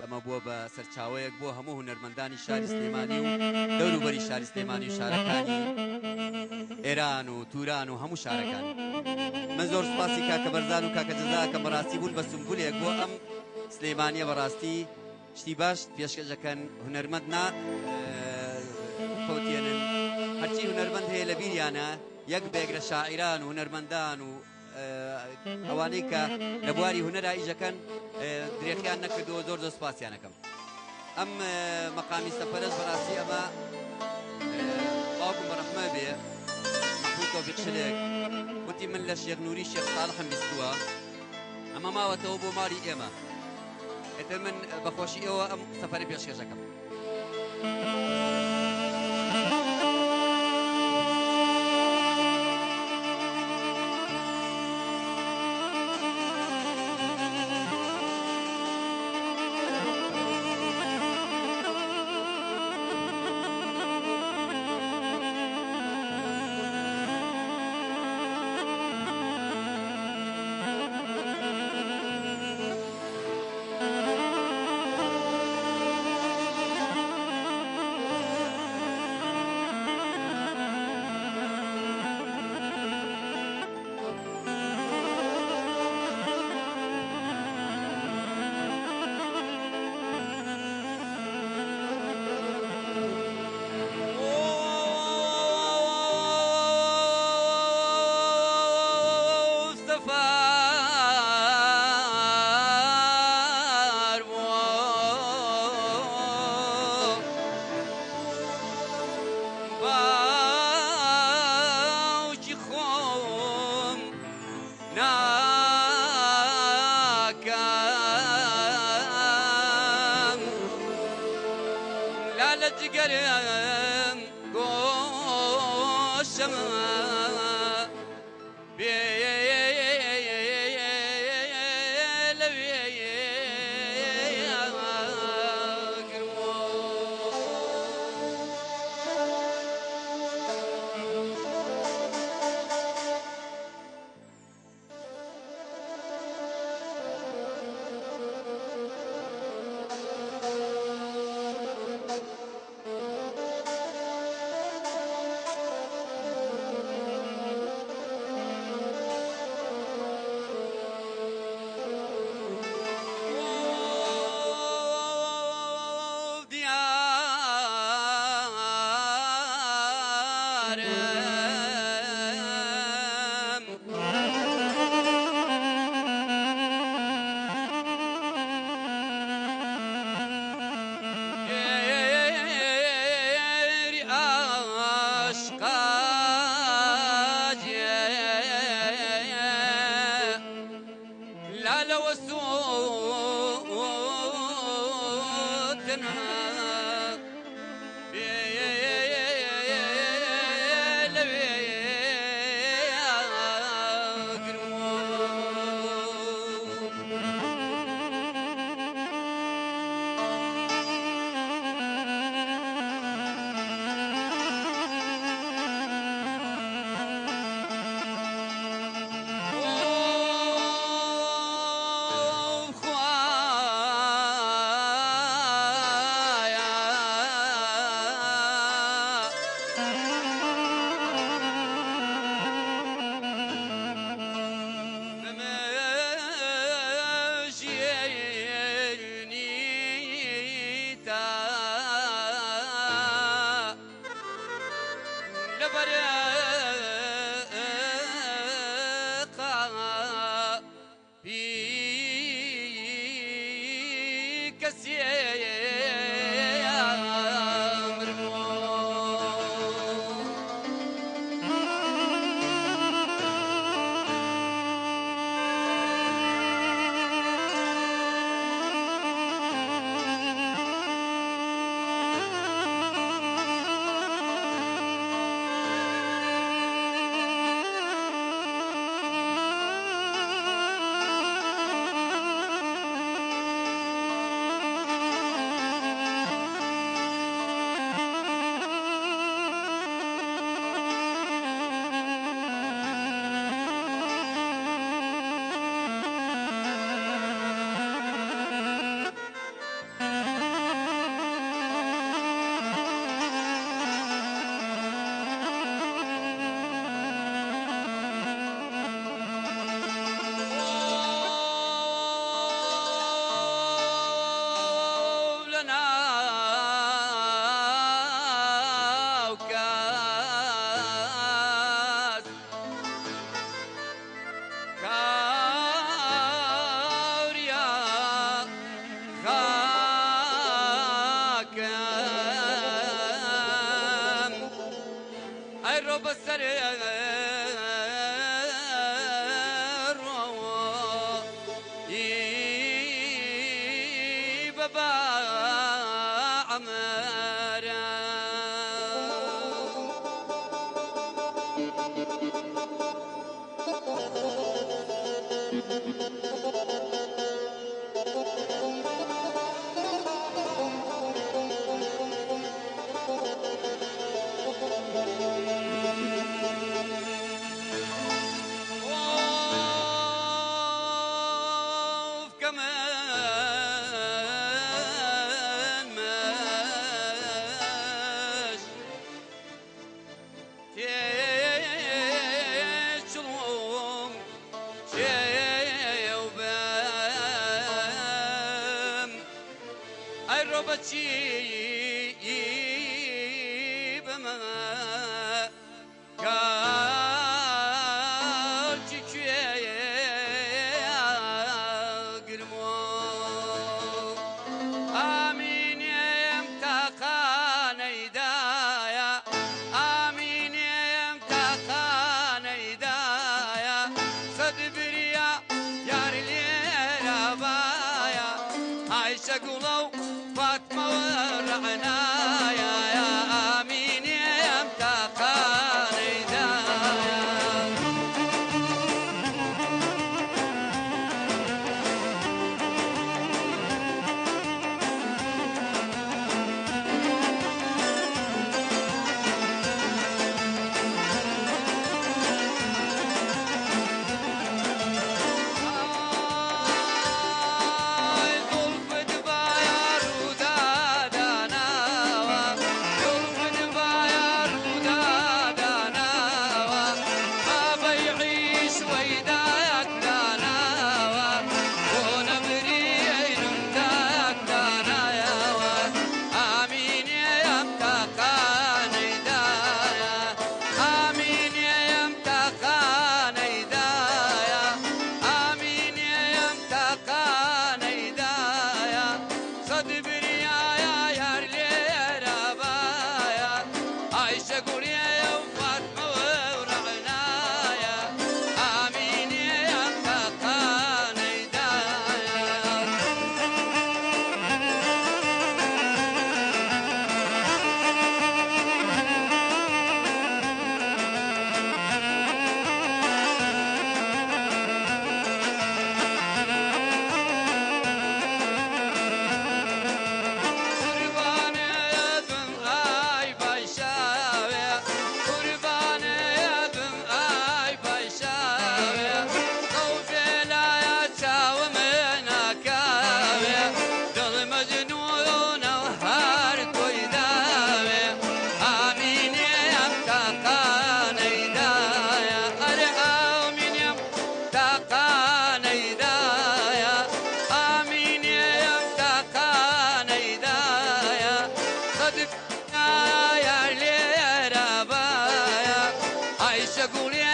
ئەمە بووە بە سەرچاوەیەک بۆ هەموو هونەرمەندانی شاری سلێمانی و دەوروبەری شاری سلێمانی و شارەکانی ئێران و توران و هەموو شارەکان. من زۆر سوپاسی کاکە بەرزان و کاکە جەزاکەم بەڕاستی بوون بە سمبولێک بۆ ئەم سلێمانیە بەڕاستی شتی باش پێشکەشەکەن هونەرمەند نا کۆتێنن هەرچی هونەرمەند هەیە لە بیریانە یەک بێگرە شاعیران و هونەرمەندان و ئەوانەی کە لە بواری هونەرا ئیژەکەن درێخیان نەکردەوە زۆر زۆر سوپاسیانەکەم. ئەم مەقامی سەفەرەش بەڕاستی ئەمە باوکم بەڕەحمە بێ محمود تۆفیق شلێک وتی من لە شێخ نووری شێخ ساڵحم بیستووە ئەمە ماوەتەوە بۆ ماری ئێمە ئێتر من بەخۆشی ئێوە ئەم سەفەرە پێشکەشەکەم. جگرم گوشم بابا عمارة يا ليرة بايا عايشة قولي